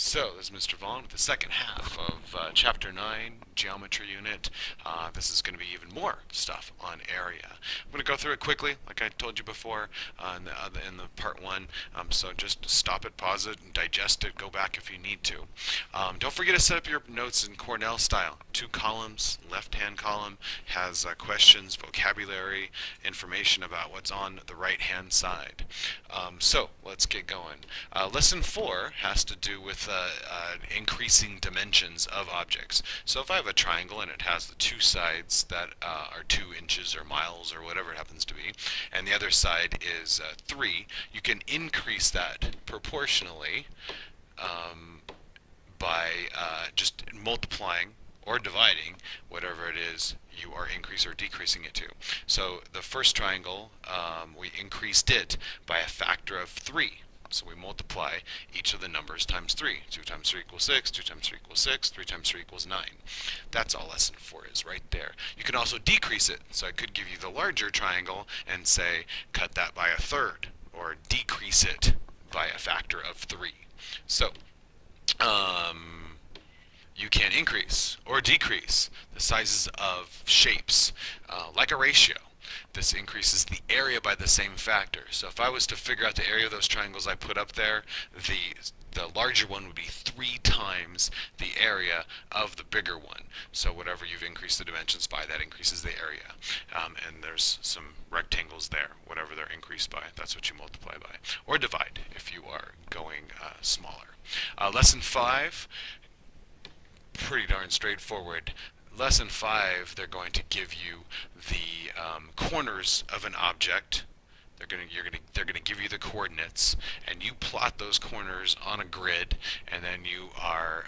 So, this is Mr. Vaughn with the second half of Chapter 9, Geometry Unit. This is going to be even more stuff on area. I'm going to go through it quickly, like I told you before in the part 1. So just stop it, pause it, and digest it. Go back if you need to. Don't forget to set up your notes in Cornell style. 2 columns. Left-hand column has questions, vocabulary, information about what's on the right-hand side. So, let's get going. Lesson 4 has to do with increasing dimensions of objects. So if I have a triangle and it has the 2 sides that are 2 inches or miles or whatever it happens to be, and the other side is 3, you can increase that proportionally by just multiplying or dividing whatever it is you are increasing or decreasing it to. So the first triangle, we increased it by a factor of 3. So we multiply each of the numbers times 3. 2 times 3 equals 6, 2 times 3 equals 6, 3 times 3 equals 9. That's all lesson 4 is right there. You can also decrease it. So I could give you the larger triangle and say cut that by a third, or decrease it by a factor of 3. So, you can increase or decrease the sizes of shapes like a ratio. This increases the area by the same factor. So if I was to figure out the area of those triangles I put up there, the larger one would be 3 times the area of the bigger one. So whatever you've increased the dimensions by, that increases the area. And there's some rectangles there. Whatever they're increased by, that's what you multiply by. Or divide if you are going smaller. Lesson 5, pretty darn straightforward. Lesson 5, they're going to give you the corners of an object. They're going to give you the coordinates, and you plot those corners on a grid, and then you are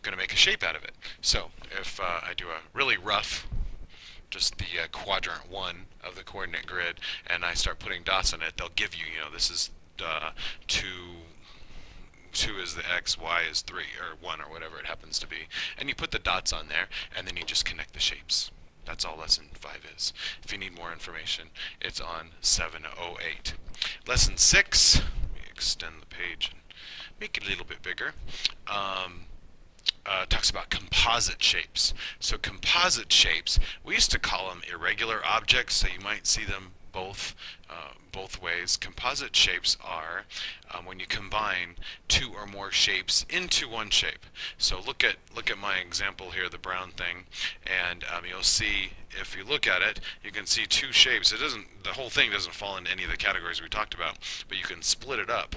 going to make a shape out of it. So if I do a really rough, just the quadrant 1 of the coordinate grid, and I start putting dots on it, they'll give you, this is 2 is the x, y is 3, or 1, or whatever it happens to be. And you put the dots on there, and then you just connect the shapes. That's all Lesson 5 is. If you need more information, it's on 708. Lesson 6, let me extend the page and make it a little bit bigger. Talks about composite shapes. So composite shapes, we used to call them irregular objects, so you might see them both ways. Composite shapes are when you combine 2 or more shapes into one shape. So look at my example here, the brown thing, and you'll see, if you look at it, you can see 2 shapes. The whole thing doesn't fall into any of the categories we talked about, but you can split it up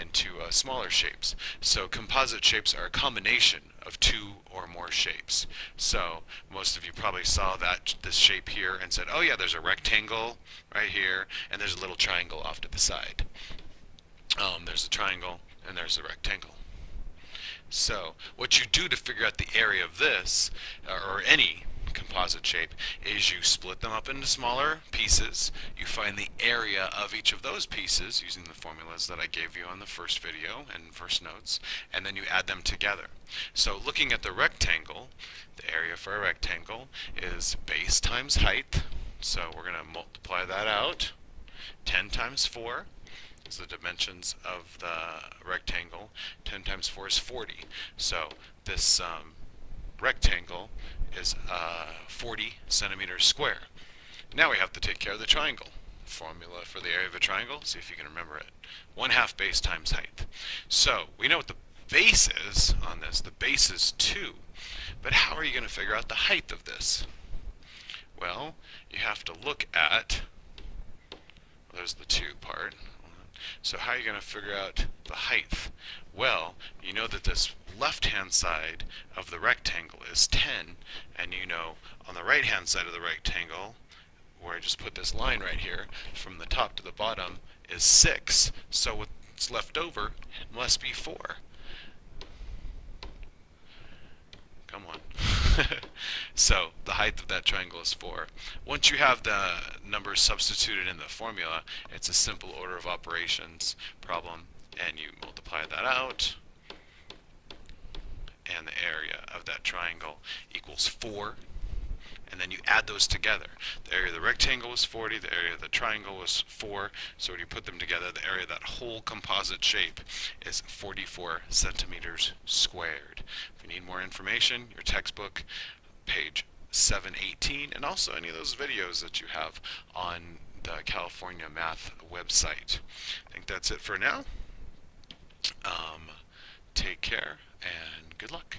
into smaller shapes. So composite shapes are a combination of 2 or more shapes. So most of you probably saw this shape here and said, oh yeah, there's a rectangle right here, and there's a little triangle off to the side. There's a triangle, and there's a rectangle. So what you do to figure out the area of this, or any composite shape, is you split them up into smaller pieces. You find the area of each of those pieces using the formulas that I gave you on the first video and first notes, and then you add them together. So looking at the rectangle, the area for a rectangle is base times height. So we're going to multiply that out. 10 times 4 is the dimensions of the rectangle. 10 times 4 is 40. So this rectangle is 40 centimeters square. Now we have to take care of the triangle. Formula for the area of a triangle, see if you can remember it. 1/2 base times height. So we know what the base is on this. The base is 2. But how are you going to figure out the height of this? Well, you have to look at, there's the 2 part. So how are you going to figure out the height? Well, you know that this left-hand side of the rectangle is 10, and you know on the right-hand side of the rectangle, where I just put this line right here, from the top to the bottom is 6. So what's left over must be 4. Come on. So the height of that triangle is 4. Once you have the numbers substituted in the formula, it's a simple order of operations problem, and you multiply that out, and the area of that triangle equals 4. and then you add those together. The area of the rectangle was 40, the area of the triangle was 4, so when you put them together, the area of that whole composite shape is 44 centimeters squared. If you need more information, your textbook, page 718, and also any of those videos that you have on the California Math website. I think that's it for now. Take care and good luck.